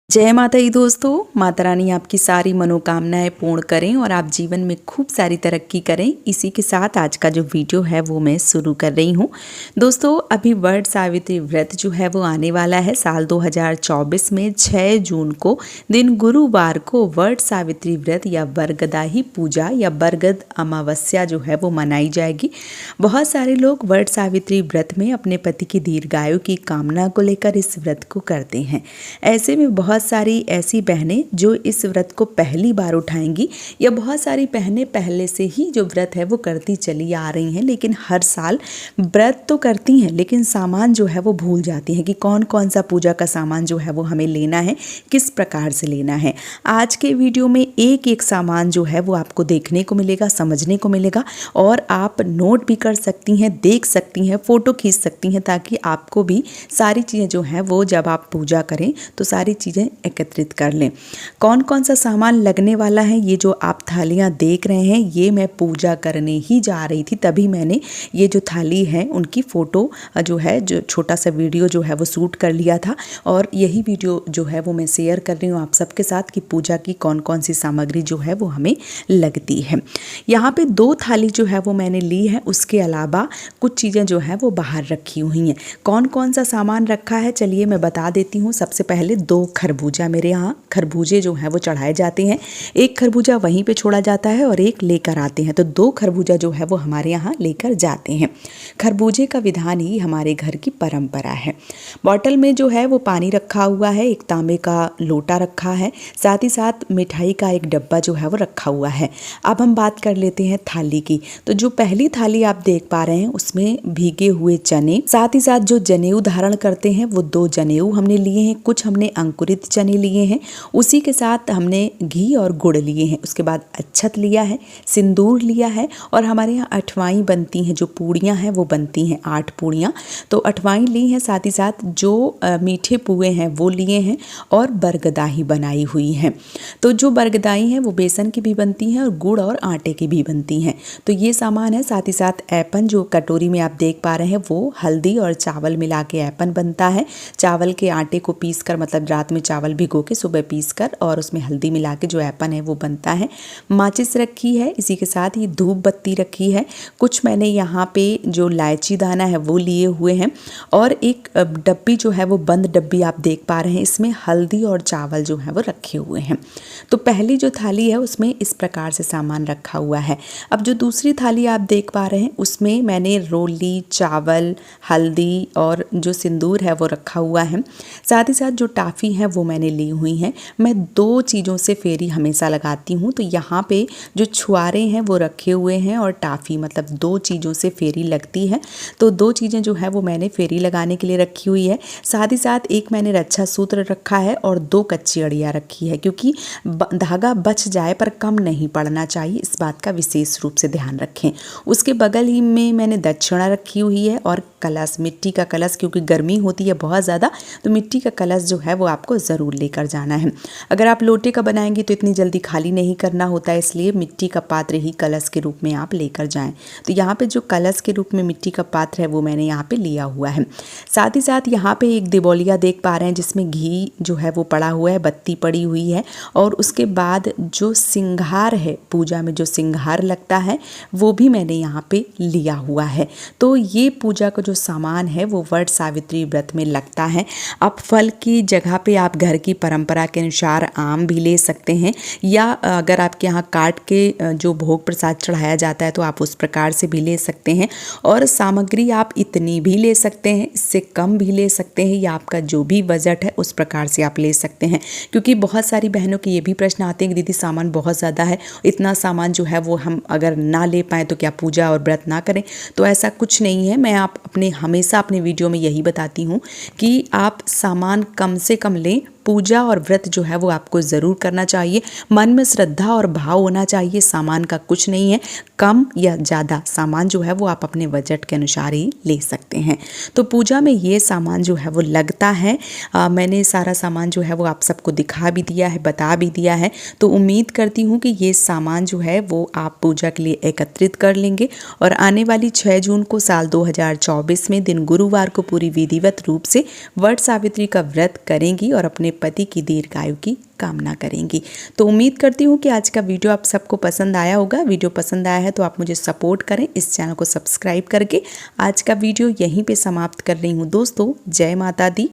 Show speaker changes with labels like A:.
A: जय माता दी दोस्तों। माता रानी आपकी सारी मनोकामनाएं पूर्ण करें और आप जीवन में खूब सारी तरक्की करें। इसी के साथ आज का जो वीडियो है वो मैं शुरू कर रही हूँ। दोस्तों अभी वट सावित्री व्रत जो है वो आने वाला है साल 2024 में 6 जून को दिन गुरुवार को वट सावित्री व्रत या बरगदाही पूजा या बरगद अमावस्या जो है वो मनाई जाएगी। बहुत सारे लोग वट सावित्री व्रत में अपने पति की दीर्घायु की कामना को लेकर इस व्रत को करते हैं। ऐसे में बहुत सारी ऐसी बहनें जो इस व्रत को पहली बार उठाएंगी या बहुत सारी बहनें पहले से ही जो व्रत है वो करती चली आ रही हैं, लेकिन हर साल व्रत तो करती हैं लेकिन सामान जो है वो भूल जाती हैं कि कौन कौन सा पूजा का सामान जो है वो हमें लेना है, किस प्रकार से लेना है। आज के वीडियो में एक एक सामान जो है वो आपको देखने को मिलेगा, समझने को मिलेगा और आप नोट भी कर सकती हैं, देख सकती हैं, फ़ोटो खींच सकती हैं ताकि आपको भी सारी चीज़ें जो हैं वो जब आप पूजा करें तो सारी चीज़ें एकत्रित कर लें। कौन कौन सा सामान लगने वाला है, ये जो आप थालियां देख रहे हैं ये मैं पूजा करने ही जा रही थी, तभी मैंने ये जो थाली है उनकी फ़ोटो जो है, जो छोटा सा वीडियो जो है वो शूट कर लिया था और यही वीडियो जो है वो मैं शेयर कर रही हूँ आप सबके साथ कि पूजा की कौन कौन सी सामग्री जो है वो हमें लगती है। यहाँ पे 2 थाली जो है वो मैंने ली है, उसके अलावा कुछ चीज़ें जो है वो बाहर रखी हुई हैं। कौन कौन सा सामान रखा है चलिए मैं बता देती हूँ। सबसे पहले 2 खरबूजा, मेरे यहाँ खरबूजे जो हैं वो चढ़ाए जाते हैं। एक खरबूजा वहीं पे छोड़ा जाता है और एक लेकर आते हैं, तो 2 खरबूजा जो है वो हमारे यहाँ लेकर जाते हैं। खरबूजे का विधान ही हमारे घर की परंपरा है। बॉटल में जो है वो पानी रखा हुआ है, एक तांबे का लोटा रखा है, साथ ही साथ मिठाई का एक डब्बा जो है वो रखा हुआ है। अब हम बात कर लेते हैं थाली की। तो जो पहली थाली आप देख पा रहे हैं उसमें भीगे हुए चने, साथ ही साथ जो जनेऊ धारण करते हैं वो 2 जनेऊ हमने लिए हैं, कुछ हमने अंकुरित चने लिए हैं, उसी के साथ हमने घी और गुड़ लिए हैं, उसके बाद अक्षत लिया है, सिंदूर लिया है और हमारे यहाँ अठवाई बनती हैं, जो पूड़ियाँ हैं वो बनती हैं 8 पूड़ियाँ, तो अठवाई ली हैं। साथ ही साथ जो मीठे पुए हैं वो लिए हैं और बरगदाही बनाई हुई हैं। तो जो बरगदाई हैं वो बेसन की भी बनती हैं और गुड़ और आटे की भी बनती हैं। तो ये सामान है। साथ ही साथ ऐपन जो कटोरी में आप देख पा रहे हैं वो हल्दी और चावल मिला के ऐपन बनता है। चावल के आटे को पीस कर, मतलब रात में चावल भिगो के सुबह पीस कर और उसमें हल्दी मिला के जो ऐपन है वो बनता है। माचिस रखी है, इसी के साथ ही धूप बत्ती रखी है। कुछ मैंने यहाँ पे जो इलायची दाना है वो लिए हुए हैं और एक डब्बी जो है वो बंद डब्बी आप देख पा रहे हैं, इसमें हल्दी और चावल जो है वो रखे हुए हैं। तो पहली जो थाली है उसमें इस प्रकार से सामान रखा हुआ है। अब जो दूसरी थाली आप देख पा रहे हैं उसमें मैंने रोली, चावल, हल्दी और जो सिंदूर है वो रखा हुआ है। साथ ही साथ जो टाफ़ी है वो मैंने ली हुई हैं। मैं 2 चीज़ों से फेरी हमेशा लगाती हूँ, तो यहाँ पे जो छुआरे हैं वो रखे हुए हैं और टाफ़ी, मतलब 2 चीज़ों से फेरी लगती है। तो 2 चीज़ें जो है वो मैंने फेरी लगाने के लिए रखी हुई है। साथ ही साथ एक मैंने रक्षा सूत्र रखा है और 2 कच्ची अड़ियाँ रखी है, क्योंकि धागा बच जाए पर कम नहीं पड़ना चाहिए, इस बात का विशेष रूप से ध्यान रखें। उसके बगल ही में मैंने दक्षिणा रखी हुई है और कलश, मिट्टी का कलश, क्योंकि गर्मी होती है बहुत ज़्यादा, तो मिट्टी का कलश जो है वो आपको ज़रूर लेकर जाना है। अगर आप लोटे का बनाएंगे तो इतनी जल्दी खाली नहीं करना होता है, इसलिए मिट्टी का पात्र ही कलश के रूप में आप लेकर जाएं। तो यहाँ पे जो कलश के रूप में मिट्टी का पात्र है वो मैंने यहाँ पे लिया हुआ है। साथ ही साथ यहाँ पे एक दिबोलिया देख पा रहे हैं जिसमें घी जो है वो पड़ा हुआ है, बत्ती पड़ी हुई है और उसके बाद जो सिंगार है, पूजा में जो सिंगार लगता है वो भी मैंने यहाँ पे लिया हुआ है। तो ये पूजा का जो सामान है वो वट सावित्री व्रत में लगता है। अब फल की जगह पे आप घर की परंपरा के अनुसार आम भी ले सकते हैं, या अगर आपके यहाँ काट के जो भोग प्रसाद चढ़ाया जाता है तो आप उस प्रकार से भी ले सकते हैं। और सामग्री आप इतनी भी ले सकते हैं, इससे कम भी ले सकते हैं, या आपका जो भी बजट है उस प्रकार से आप ले सकते हैं। क्योंकि बहुत सारी बहनों के ये भी प्रश्न आते हैं कि दीदी सामान बहुत ज़्यादा है, इतना सामान जो है वो हम अगर ना ले पाएँ तो क्या पूजा और व्रत ना करें। तो ऐसा कुछ नहीं है। मैं आप हमेशा अपने वीडियो में यही बताती हूँ कि आप सामान कम से कम लें, पूजा और व्रत जो है वो आपको ज़रूर करना चाहिए। मन में श्रद्धा और भाव होना चाहिए, सामान का कुछ नहीं है। कम या ज़्यादा सामान जो है वो आप अपने बजट के अनुसार ही ले सकते हैं। तो पूजा में ये सामान जो है वो लगता है। मैंने सारा सामान जो है वो आप सबको दिखा भी दिया है, बता भी दिया है। तो उम्मीद करती हूँ कि ये सामान जो है वो आप पूजा के लिए एकत्रित कर लेंगे और आने वाली 6 जून को साल 2024 में दिन गुरुवार को पूरी विधिवत रूप से वट सावित्री का व्रत करेंगी और अपने पति की दीर्घायु की कामना करेंगी। तो उम्मीद करती हूँ कि आज का वीडियो आप सबको पसंद आया होगा। वीडियो पसंद आया है तो आप मुझे सपोर्ट करें, इस चैनल को सब्सक्राइब करके। आज का वीडियो यहीं पे समाप्त कर रही हूँ दोस्तों। जय माता दी।